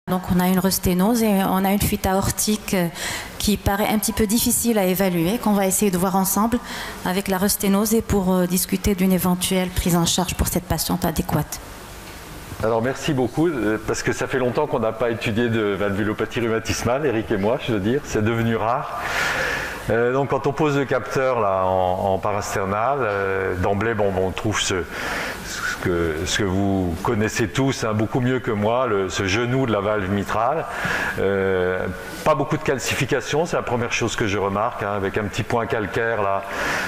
Donc on a une rosténose et on a une fuite aortique qui paraît un petit peu difficile à évaluer, qu'on va essayer de voir ensemble avec la rosténose et pour discuter d'une éventuelle prise en charge pour cette patiente adéquate. Alors merci beaucoup, parce que ça fait longtemps qu'on n'a pas étudié de valvulopathie rhumatismale, Eric et moi, je veux dire, c'est devenu rare. Donc quand on pose le capteur là, en parasternal, d'emblée on trouve ce que vous connaissez tous beaucoup mieux que moi, ce genou de la valve mitrale. Pas beaucoup de calcification, c'est la première chose que je remarque, avec un petit point calcaire là,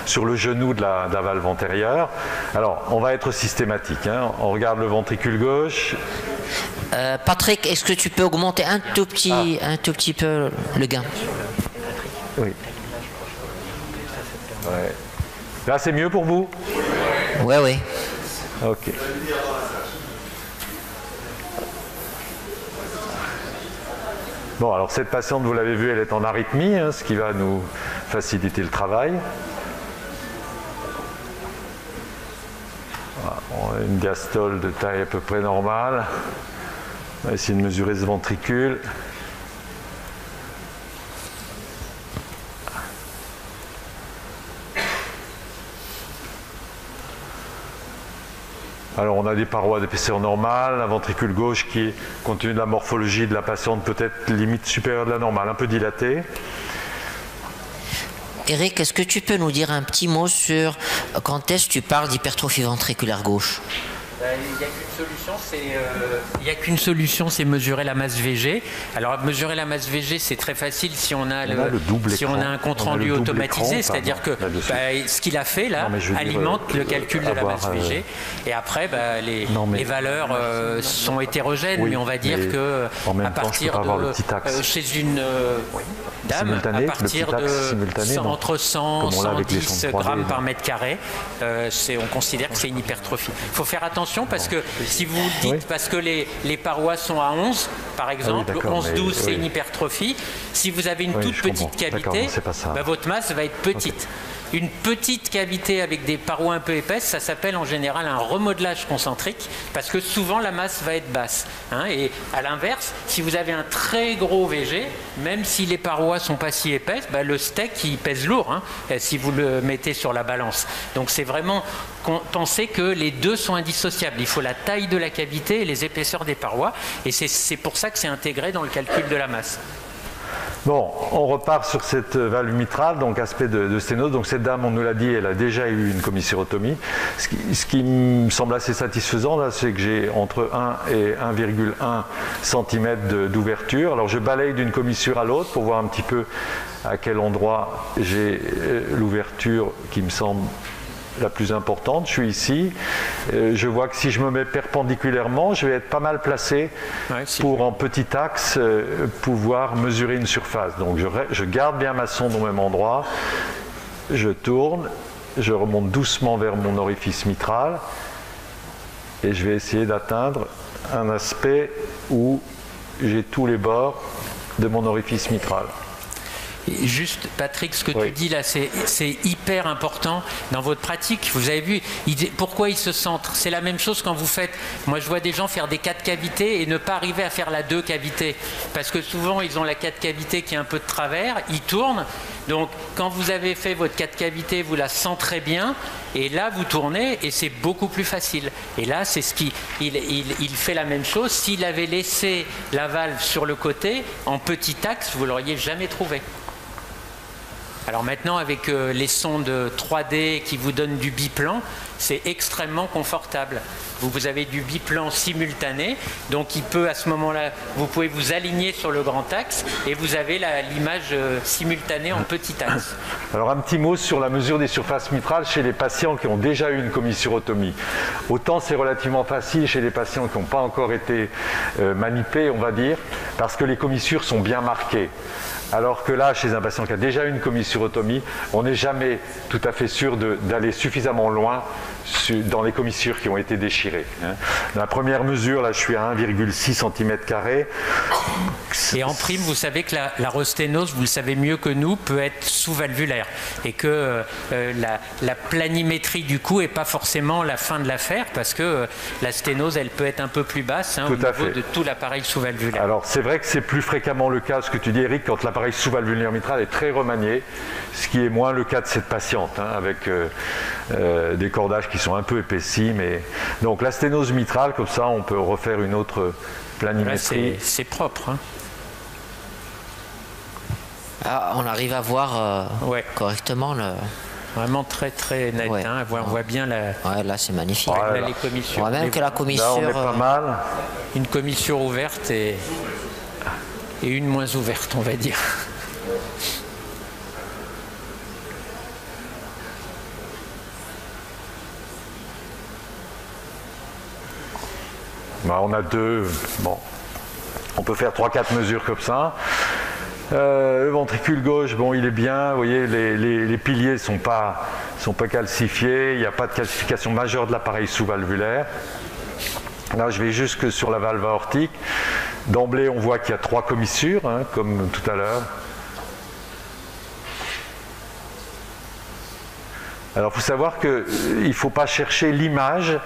sur le genou de la valve antérieure. Alors on va être systématique, on regarde le ventricule gauche. Patrick, est-ce que tu peux augmenter un tout petit peu le gain? Oui. Ouais. Là, c'est mieux pour vous? Oui, oui. Ok. Bon, alors cette patiente, vous l'avez vu, elle est en arythmie, ce qui va nous faciliter le travail. Voilà, on a une diastole de taille à peu près normale. On va essayer de mesurer ce ventricule. Alors on a des parois d'épaisseur normale, un ventricule gauche qui, compte tenu de la morphologie de la patiente, peut être limite supérieure de la normale, un peu dilaté. Eric, est-ce que tu peux nous dire un petit mot sur quand est-ce que tu parles d'hypertrophie ventriculaire gauche? Il n'y a qu'une solution, c'est mesurer la masse VG. Alors mesurer la masse VG, c'est très facile si on a un compte rendu automatisé, c'est-à-dire que ce qu'il a fait là alimente le calcul de la masse VG. Et après, les valeurs sont hétérogènes, mais on va dire que à partir de chez une dame, à partir de entre 100 et 110 grammes par mètre carré, on considère que c'est une hypertrophie. Il faut faire attention parce que si vous dites, parce que les parois sont à 11, par exemple, 11-12 c'est une hypertrophie, si vous avez une toute petite cavité, votre masse va être petite. Une petite cavité avec des parois un peu épaisses, ça s'appelle en général un remodelage concentrique, parce que souvent la masse va être basse. Et à l'inverse, si vous avez un très gros VG, même si les parois sont pas si épaisses, le steak il pèse lourd si vous le mettez sur la balance. Donc c'est vraiment penser que les deux sont indissociables. Il faut la taille de la cavité et les épaisseurs des parois, et c'est pour ça que c'est intégré dans le calcul de la masse. Bon, on repart sur cette valve mitrale, donc aspect de sténose. Donc cette dame, on nous l'a dit, elle a déjà eu une commissurotomie. Ce qui me semble assez satisfaisant, là, c'est que j'ai entre 1 et 1,1 cm d'ouverture. Alors je balaye d'une commissure à l'autre pour voir un petit peu à quel endroit j'ai l'ouverture qui me semble la plus importante. Je suis ici. Je vois que si je me mets perpendiculairement, je vais être pas mal placé pour, en petit axe, pouvoir mesurer une surface. Donc je garde bien ma sonde au même endroit. Je tourne. Je remonte doucement vers mon orifice mitral. Et je vais essayer d'atteindre un aspect où j'ai tous les bords de mon orifice mitral. Juste, Patrick, ce que tu dis là, c'est hyper important dans votre pratique. Vous avez vu, pourquoi ils se centrent? C'est la même chose quand vous faites... Moi, je vois des gens faire des 4 cavités et ne pas arriver à faire la 2 cavités. Parce que souvent, ils ont la 4 cavités qui est un peu de travers, ils tournent. Donc, quand vous avez fait votre 4 cavités, vous la centrez bien. Et là, vous tournez et c'est beaucoup plus facile. Et là, c'est ce qu'il il fait la même chose. S'il avait laissé la valve sur le côté, en petit axe, vous ne l'auriez jamais trouvé. Alors maintenant, avec les sondes 3D qui vous donnent du biplan, c'est extrêmement confortable. Vous avez du biplan simultané, donc il peut à ce moment-là, vous pouvez vous aligner sur le grand axe et vous avez l'image simultanée en petit axe. Alors un petit mot sur la mesure des surfaces mitrales chez les patients qui ont déjà eu une commissurotomie. Autant c'est relativement facile chez les patients qui n'ont pas encore été manipulés, on va dire, parce que les commissures sont bien marquées. Alors que là, chez un patient qui a déjà eu une commissurotomie, on n'est jamais tout à fait sûr d'aller suffisamment loin dans les commissures qui ont été déchirées. Dans la première mesure, là je suis à 1,6 cm². Et en prime, vous savez que la rosténose, vous le savez mieux que nous, peut être sous-valvulaire et que la planimétrie du cou n'est pas forcément la fin de l'affaire parce que la sténose, elle peut être un peu plus basse au niveau de tout l'appareil sous-valvulaire. Alors c'est vrai que c'est plus fréquemment le cas, ce que tu dis Eric, quand l'appareil sous-valvulaire mitral est très remanié, ce qui est moins le cas de cette patiente, avec des cordages qui sont un peu épaissis. Mais... Donc la sténose mitrale, comme ça, on peut refaire une autre planimétrie. C'est propre. Ah, on arrive à voir correctement le... Vraiment très très net. On voit bien la... Ouais, là c'est magnifique. Là, les commissures. On voit même que la commissure... Là, on est pas mal. Une commissure ouverte et une moins ouverte, on va dire. On a deux. Bon, on peut faire 3-4 mesures comme ça. Le ventricule gauche, bon, il est bien. Vous voyez, les piliers sont pas calcifiés. Il n'y a pas de calcification majeure de l'appareil sous-valvulaire. Là, je vais jusque sur la valve aortique. D'emblée, on voit qu'il y a 3 commissures, comme tout à l'heure. Alors, il faut savoir qu'il ne faut pas chercher l'image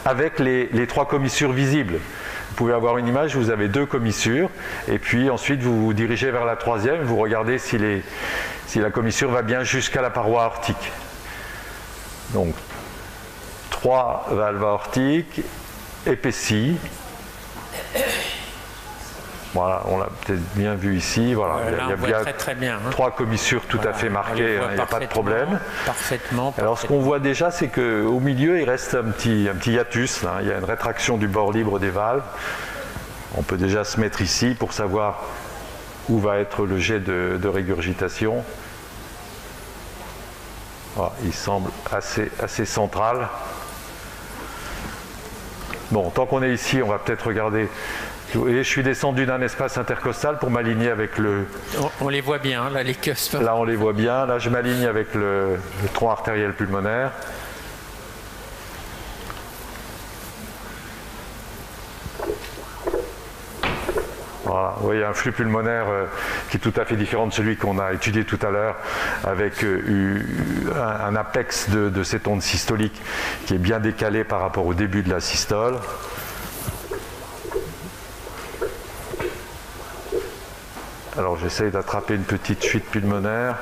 avec les 3 commissures visibles. Vous pouvez avoir une image où vous avez 2 commissures, et puis ensuite vous vous dirigez vers la 3e, vous regardez si la commissure va bien jusqu'à la paroi aortique. Donc, 3 valves aortiques, épaissis. Voilà, on l'a peut-être bien vu ici. Voilà, il y a bien très bien, 3 commissures tout à fait marquées, il n'y a pas de problème. Parfaitement. Alors ce qu'on voit déjà, c'est qu'au milieu, il reste un petit hiatus. Là. Il y a une rétraction du bord libre des valves. On peut déjà se mettre ici pour savoir où va être le jet de régurgitation. Voilà, il semble assez central. Bon, tant qu'on est ici, on va peut-être regarder. Et je suis descendu d'un espace intercostal pour m'aligner avec le... On les voit bien, là, les cusps. Là, on les voit bien. Là, je m'aligne avec le tronc artériel pulmonaire. Voilà. Vous voyez un flux pulmonaire qui est tout à fait différent de celui qu'on a étudié tout à l'heure, avec un apex de cette onde systolique qui est bien décalé par rapport au début de la systole. Alors j'essaye d'attraper une petite fuite pulmonaire.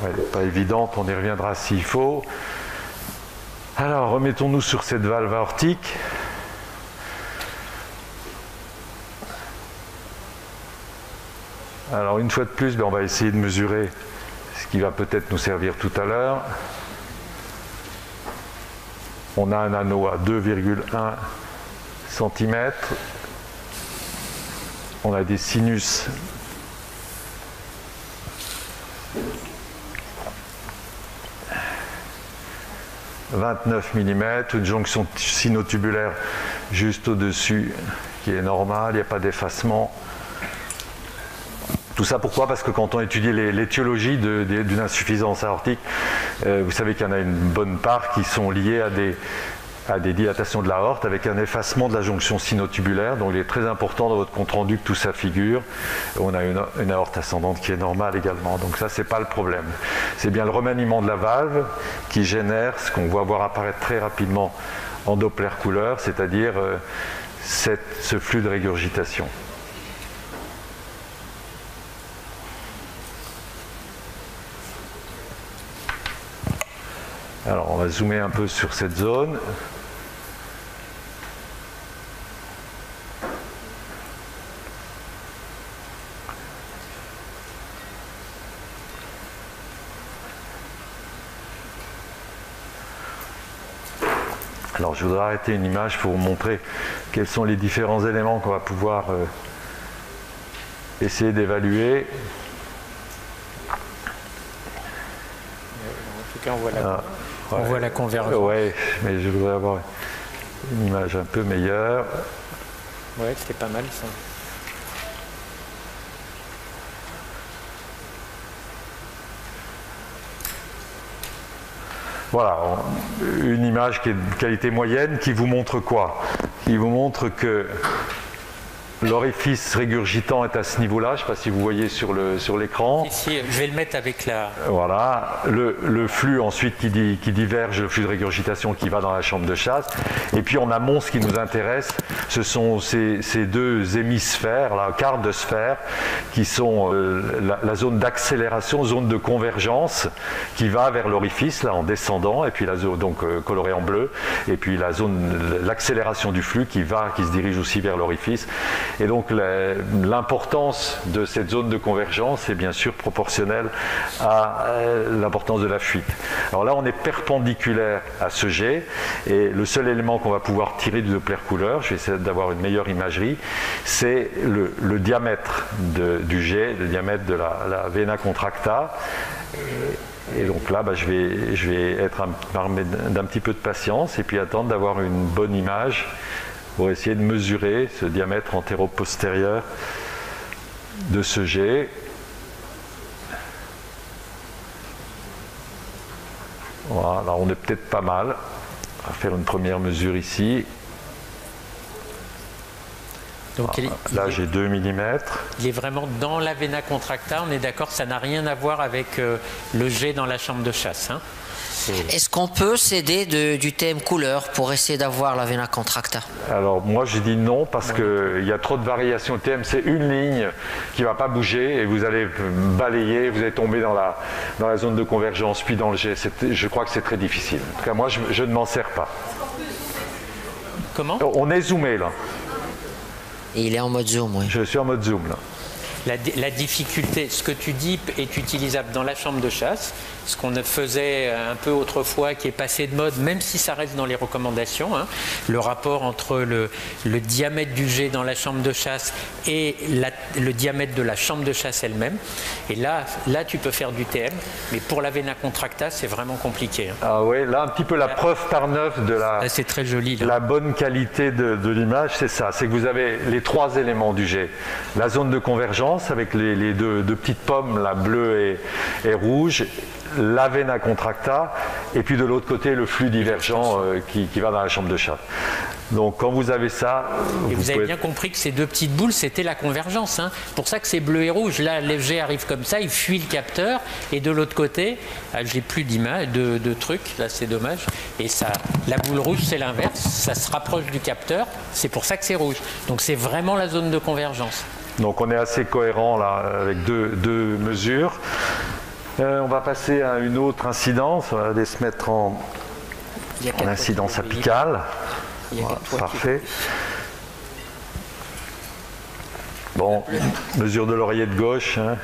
Elle n'est pas évidente, on y reviendra s'il faut. Alors remettons-nous sur cette valve aortique. Alors une fois de plus, on va essayer de mesurer ce qui va peut-être nous servir tout à l'heure. On a un anneau à 2,1 cm. On a des sinus « 29 mm », une jonction sinotubulaire juste au-dessus qui est normale, il n'y a pas d'effacement. Tout ça pourquoi? Parce que quand on étudie l'étiologie d'une insuffisance aortique, vous savez qu'il y en a une bonne part qui sont liées à des dilatations de l'aorte avec un effacement de la jonction sinotubulaire. Donc il est très important dans votre compte-rendu que tout ça figure. On a une aorte ascendante qui est normale également. Donc ça, c'est pas le problème. C'est bien le remaniement de la valve qui génère ce qu'on voit voir apparaître très rapidement en Doppler couleur, c'est-à-dire ce flux de régurgitation. Alors on va zoomer un peu sur cette zone. Alors je voudrais arrêter une image pour vous montrer quels sont les différents éléments qu'on va pouvoir essayer d'évaluer. En tout cas, on voit la convergence. Oui, mais je voudrais avoir une image un peu meilleure. Ouais, c'était pas mal ça. Voilà, une image qui est de qualité moyenne qui vous montre quoi? Qui vous montre que l'orifice régurgitant est à ce niveau-là, je ne sais pas si vous voyez sur l'écran. Ici, je vais le mettre avec la... Voilà, le flux ensuite qui diverge, le flux de régurgitation qui va dans la chambre de chasse. Et puis en amont, ce qui nous intéresse, ce sont ces deux hémisphères, la quart de sphère, qui sont la zone d'accélération, zone de convergence, qui va vers l'orifice, là en descendant, et puis la zone donc colorée en bleu, et puis la zone, l'accélération du flux qui se dirige aussi vers l'orifice. Et donc l'importance de cette zone de convergence est bien sûr proportionnelle à l'importance de la fuite. Alors là, on est perpendiculaire à ce jet, et le seul élément qu'on va pouvoir tirer du Doppler couleur, je vais essayer d'avoir une meilleure imagerie, c'est le diamètre du jet, le diamètre de la vena contracta. Et donc là, je vais être armé d'un petit peu de patience et puis attendre d'avoir une bonne image pour essayer de mesurer ce diamètre antéro-postérieur de ce jet. Voilà, là on est peut-être pas mal. On va faire une première mesure ici. Donc là j'ai 2 mm. Il est vraiment dans la vena contracta, on est d'accord, ça n'a rien à voir avec le jet dans la chambre de chasse. Hein. Est-ce qu'on peut s'aider du thème couleur pour essayer d'avoir la vena contracta? Alors moi je dis non parce qu'il y a trop de variations. Le thème c'est une ligne qui ne va pas bouger et vous allez balayer, vous allez tomber dans la zone de convergence puis dans le jet. Je crois que c'est très difficile. En tout cas moi je ne m'en sers pas. Comment? On est zoomé là. Et il est en mode zoom, oui. Je suis en mode zoom là. La difficulté, ce que tu dis est utilisable dans la chambre de chasse, ce qu'on faisait un peu autrefois, qui est passé de mode, même si ça reste dans les recommandations, hein, le rapport entre le diamètre du jet dans la chambre de chasse et le diamètre de la chambre de chasse elle-même. Et là, tu peux faire du TM, mais pour la vena contracta, c'est vraiment compliqué. Hein. Ah oui, là un petit peu la preuve par neuf de c'est très joli, là. La bonne qualité de l'image, c'est ça, c'est que vous avez les trois éléments du jet. La zone de convergence, avec les deux petites pommes, la bleue et rouge, la vena contracta, et puis de l'autre côté le flux divergent qui va dans la chambre de chasse. Donc quand vous avez ça... Vous avez bien compris que ces deux petites boules, c'était la convergence. Hein. Pour ça que c'est bleu et rouge. Là, le jet arrive comme ça, il fuit le capteur, et de l'autre côté, j'ai plus d'image, de trucs, là c'est dommage. Et ça, la boule rouge, c'est l'inverse, ça se rapproche du capteur, c'est pour ça que c'est rouge. Donc c'est vraiment la zone de convergence. Donc on est assez cohérent là avec deux mesures. On va passer à une autre incidence. On va aller se mettre en incidence apicale. Voilà, parfait. Bon, mesure de l'oreiller de gauche. Hein.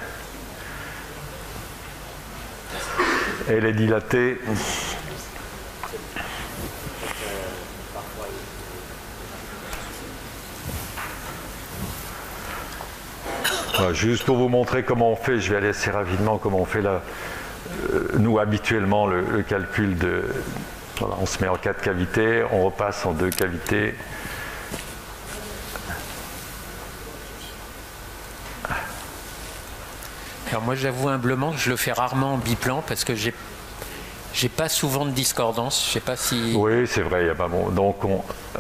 Elle est dilatée. Voilà, juste pour vous montrer comment on fait, je vais aller assez rapidement comment on fait là, nous habituellement le calcul de... Voilà, on se met en 4 cavités, on repasse en 2 cavités. Alors moi j'avoue humblement que je le fais rarement en biplan parce que j'ai pas souvent de discordance, je sais pas si... Oui, c'est vrai, il y a pas bon. Donc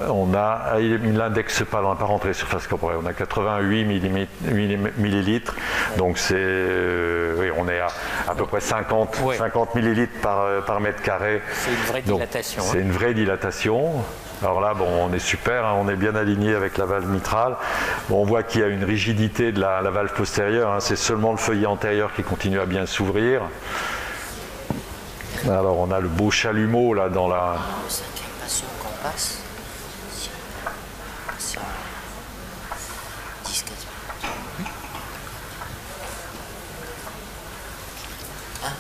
on a, l'index pas, on n'a pas rentré surface corporelle, on a 88 millilitres, donc c'est, oui, on est à peu près 50 millilitres par mètre carré. C'est une vraie dilatation. C'est une vraie dilatation. Alors là, bon, on est super, hein, on est bien aligné avec la valve mitrale. Bon, on voit qu'il y a une rigidité de la valve postérieure, hein, c'est seulement le feuillet antérieur qui continue à bien s'ouvrir. Alors on a le beau chalumeau là dans la... Cinquième patient qu'on passe. Si on... 10-15 minutes. Hein?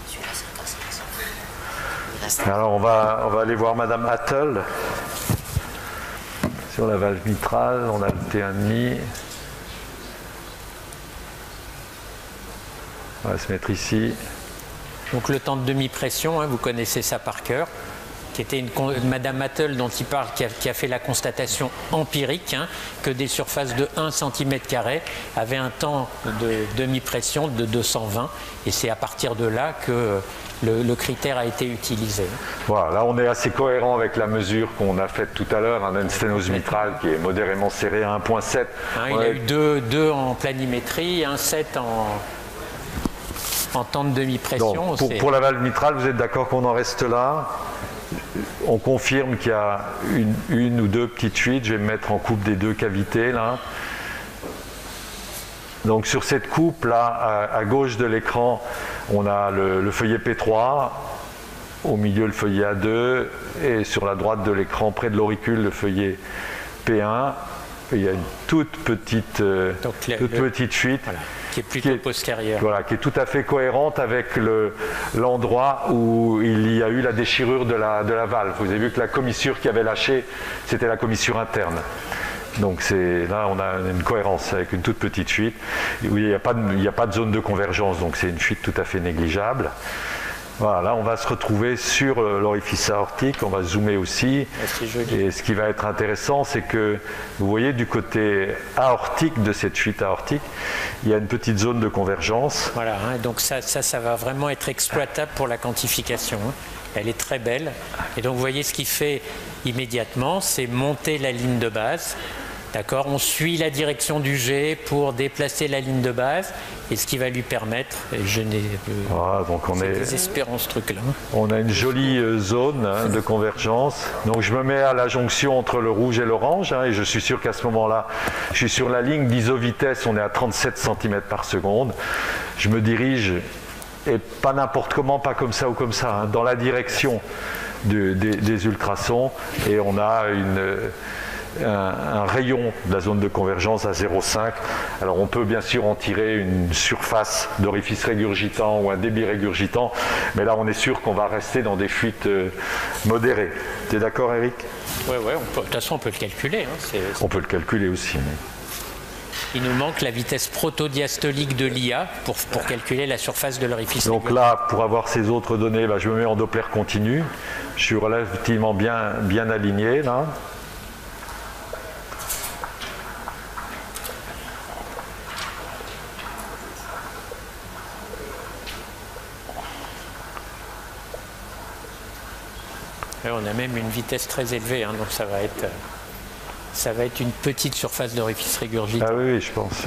Celui-là c'est cassé. Alors on va aller voir Madame Attel sur la valve mitrale, on a le T1,5. On va se mettre ici. Donc le temps de demi-pression, hein, vous connaissez ça par cœur. qui était Madame Mattel dont il parle, qui a fait la constatation empirique que des surfaces de 1 cm² avaient un temps de demi-pression de 220, et c'est à partir de là que le critère a été utilisé. Voilà, là on est assez cohérent avec la mesure qu'on a faite tout à l'heure, une sténose mitrale qui est modérément serrée à 1,7. Il a eu 2 en planimétrie, 1,7 en temps de demi-pression. Pour la valve mitrale, vous êtes d'accord qu'on en reste là? On confirme qu'il y a une ou deux petites fuites. Je vais me mettre en coupe des 2 cavités là. Donc sur cette coupe là, à gauche de l'écran, on a le feuillet P3, au milieu le feuillet A2, et sur la droite de l'écran, près de l'auricule, le feuillet P1. Il y a une toute petite fuite. Voilà, qui est plutôt postérieure. Voilà, qui est tout à fait cohérente avec l'endroit où il y a eu la déchirure de la valve. Vous avez vu que la commissure qui avait lâché, c'était la commissure interne. Donc là, on a une cohérence avec une toute petite fuite. Oui, il n'y a pas de zone de convergence, donc c'est une fuite tout à fait négligeable. Voilà, là on va se retrouver sur l'orifice aortique, on va zoomer aussi. Et ce qui va être intéressant, c'est que vous voyez du côté aortique de cette fuite aortique, il y a une petite zone de convergence. Voilà, donc ça va vraiment être exploitable pour la quantification. Elle est très belle. Et donc vous voyez ce qu'il fait immédiatement, c'est monter la ligne de base. D'accord, on suit la direction du jet pour déplacer la ligne de base, et ce qui va lui permettre, je n'ai c'est désespérant ce truc-là. On a une jolie zone de convergence. Donc je me mets à la jonction entre le rouge et l'orange, et je suis sûr qu'à ce moment-là, je suis sur la ligne d'iso-vitesse, on est à 37 cm par seconde. Je me dirige, et pas n'importe comment, pas comme ça ou comme ça, dans la direction des ultrasons, et on a un rayon de la zone de convergence à 0,5. Alors on peut bien sûr en tirer une surface d'orifice régurgitant ou un débit régurgitant, mais là on est sûr qu'on va rester dans des fuites modérées. Tu es d'accord, Eric? Oui, de toute façon on peut le calculer. On peut le calculer aussi. Il nous manque la vitesse protodiastolique de l'IA pour calculer la surface de l'orifice. Donc là, pour avoir ces autres données, je me mets en Doppler continu. Je suis relativement bien aligné là. On a même une vitesse très élevée, donc ça va être une petite surface d'orifice régurgitant. Ah oui, je pense.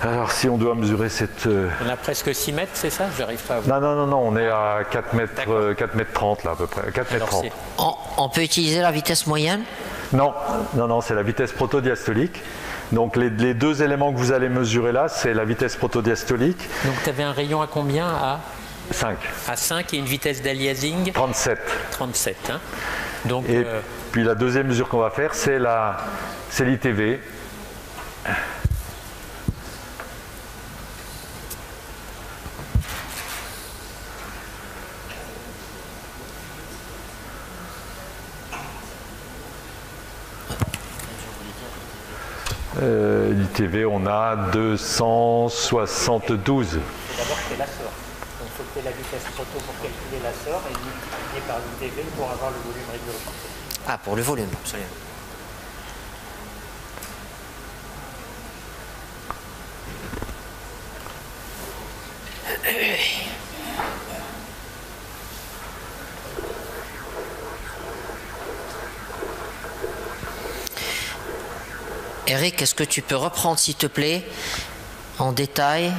Alors si on doit mesurer cette... On a presque 6 mètres, c'est ça? Je n'arrive pas à voir. Non, on est à 4 mètres 30 là à peu près. 4 mètres 30. On peut utiliser la vitesse moyenne? Non, c'est la vitesse protodiastolique. Donc les 2 éléments que vous allez mesurer là, c'est la vitesse protodiastolique. Donc tu avais un rayon à combien? À 5. À 5 et une vitesse d'aliasing 37. 37. Donc, et puis la deuxième mesure qu'on va faire, c'est l'ITV. L'ITV, on a 272. D'abord, c'est la SOR. Donc, il faut que tu aies la vitesse proto pour calculer la SOR et multiplier par l'ITV pour avoir le volume régurgitant. Ah, pour le volume, absolument. Eric, est-ce que tu peux reprendre, s'il te plaît, en détail,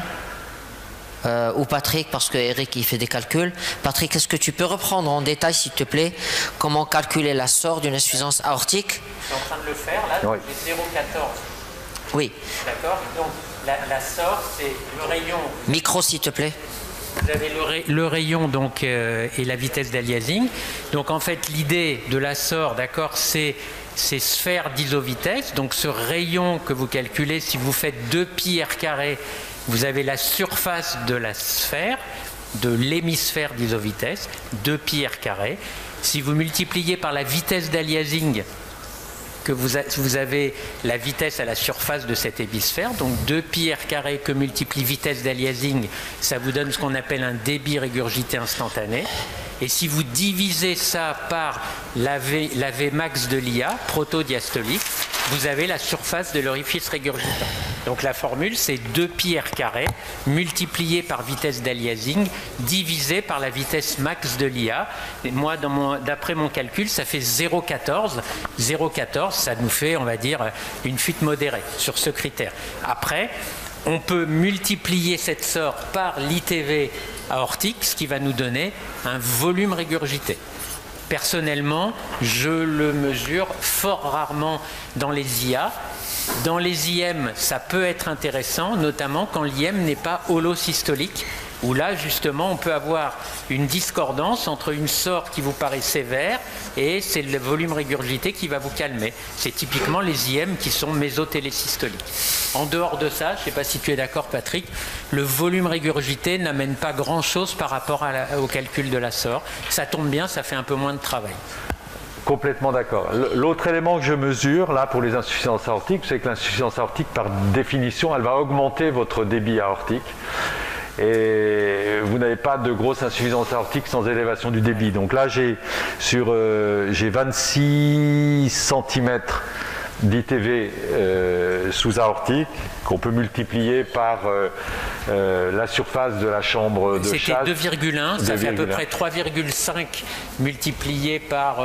ou Patrick, parce que Eric il fait des calculs. Patrick, est-ce que tu peux reprendre en détail, s'il te plaît, comment calculer la SOR d'une insuffisance aortique? Je suis en train de le faire, là, donc j'ai 0,14. Oui. D'accord. Donc la SOR, c'est le rayon... Micro, s'il te plaît. Vous avez le rayon donc, et la vitesse d'aliasing. Donc en fait, l'idée de la SOR, d'accord, c'est ces sphères d'isovitesse. Donc ce rayon que vous calculez, si vous faites 2 pi r carré, vous avez la surface de la sphère, de l'hémisphère d'isovitesse, 2 pi r carré. Si vous multipliez par la vitesse d'aliasing, que vous avez la vitesse à la surface de cette hémisphère, donc 2πr² que multiplie vitesse d'aliasing, ça vous donne ce qu'on appelle un débit régurgité instantané. Et si vous divisez ça par la V max de l'IA, protodiastolique, vous avez la surface de l'orifice régurgitant. Donc la formule, c'est 2πr² multiplié par vitesse d'aliasing divisé par la vitesse max de l'IA. Et moi, d'après mon calcul, ça fait 0,14. 0,14, ça nous fait, on va dire, une fuite modérée sur ce critère. Après, on peut multiplier cette SOR par l'ITV aortique, ce qui va nous donner un volume régurgité. Personnellement, je le mesure fort rarement dans les IA. Dans les IM, ça peut être intéressant, notamment quand l'IM n'est pas holosystolique, où là, justement, on peut avoir une discordance entre une SOR qui vous paraît sévère et c'est le volume régurgité qui va vous calmer. C'est typiquement les IM qui sont mésotélésystoliques. En dehors de ça, je ne sais pas si tu es d'accord, Patrick, le volume régurgité n'amène pas grand-chose par rapport au calcul de la SOR. Ça tombe bien, ça fait un peu moins de travail. Complètement d'accord. L'autre élément que je mesure, là, pour les insuffisances aortiques, c'est que l'insuffisance aortique, par définition, elle va augmenter votre débit aortique. Et vous n'avez pas de grosse insuffisance aortique sans élévation du débit. Donc là, j'ai 26 cm d'ITV sous-aortique qu'on peut multiplier par la surface de la chambre de chasse. C'était 2,1, ça fait à peu près 3,5 multiplié par,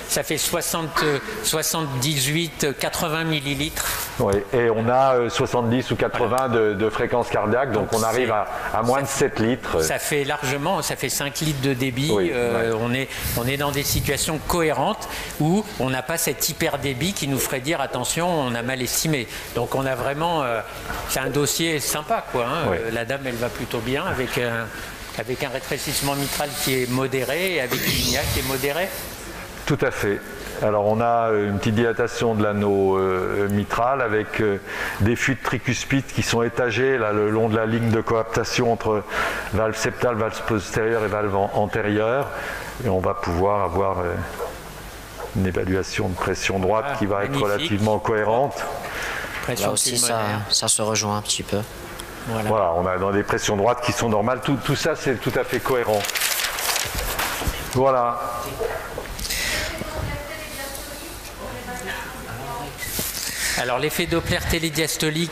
ça fait 78, 80 millilitres. Oui, et on a 70 ou 80 de fréquence cardiaque, donc on arrive à moins de 7 litres. Ça fait largement, ça fait 5 litres de débit. Oui, ouais. On est dans des situations cohérentes où on n'a pas cet hyper débit qui nous ferait dire attention, on a mal estimé. Donc on a vraiment, c'est un dossier sympa, quoi. Hein. Oui. La dame, elle va plutôt bien avec un rétrécissement mitral qui est modéré et avec une IA qui est modérée. Tout à fait. Alors on a une petite dilatation de l'anneau mitral avec des fuites tricuspides qui sont étagées là, le long de la ligne de coaptation entre valve septale, valve postérieure et valve antérieure. Et on va pouvoir avoir une évaluation de pression droite qui va être relativement cohérente. Là aussi, ça se rejoint un petit peu. Voilà, on a dans des pressions droites qui sont normales. Tout ça, c'est tout à fait cohérent. Voilà. Alors l'effet Doppler télédiastolique,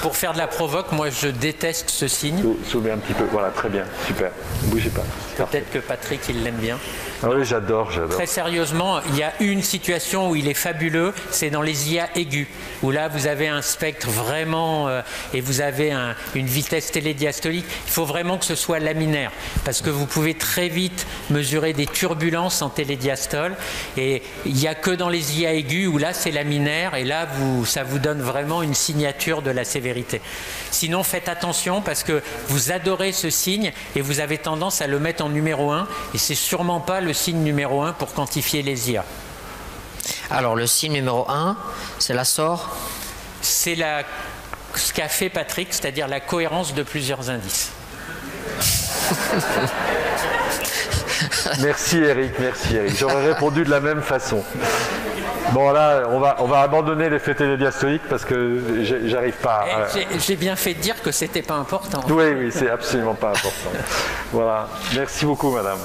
pour faire de la provoque, moi je déteste ce signe. Soulevez un petit peu, voilà, très bien, super. Ne bougez pas. Peut-être que Patrick, il l'aime bien. Ah oui, j'adore. Très sérieusement, il y a une situation où il est fabuleux, c'est dans les IA aigus, où là vous avez un spectre vraiment, et vous avez une vitesse télédiastolique. Il faut vraiment que ce soit laminaire, parce que vous pouvez très vite mesurer des turbulences en télédiastole, et il n'y a que dans les IA aigus où là c'est laminaire, et là ça vous donne vraiment une signature de la sévérité. Sinon, faites attention, parce que vous adorez ce signe, et vous avez tendance à le mettre en numéro 1, et c'est sûrement pas le signe numéro 1 pour quantifier les IA. Alors le signe numéro 1, c'est la SOR. C'est ce qu'a fait Patrick, c'est-à-dire la cohérence de plusieurs indices. Merci Eric, merci Eric. J'aurais répondu de la même façon. Bon là, on va abandonner l'effet télédiastolique parce que j'arrive pas à... J'ai bien fait de dire que c'était pas important. Oui, c'est absolument pas important. Voilà. Merci beaucoup, madame.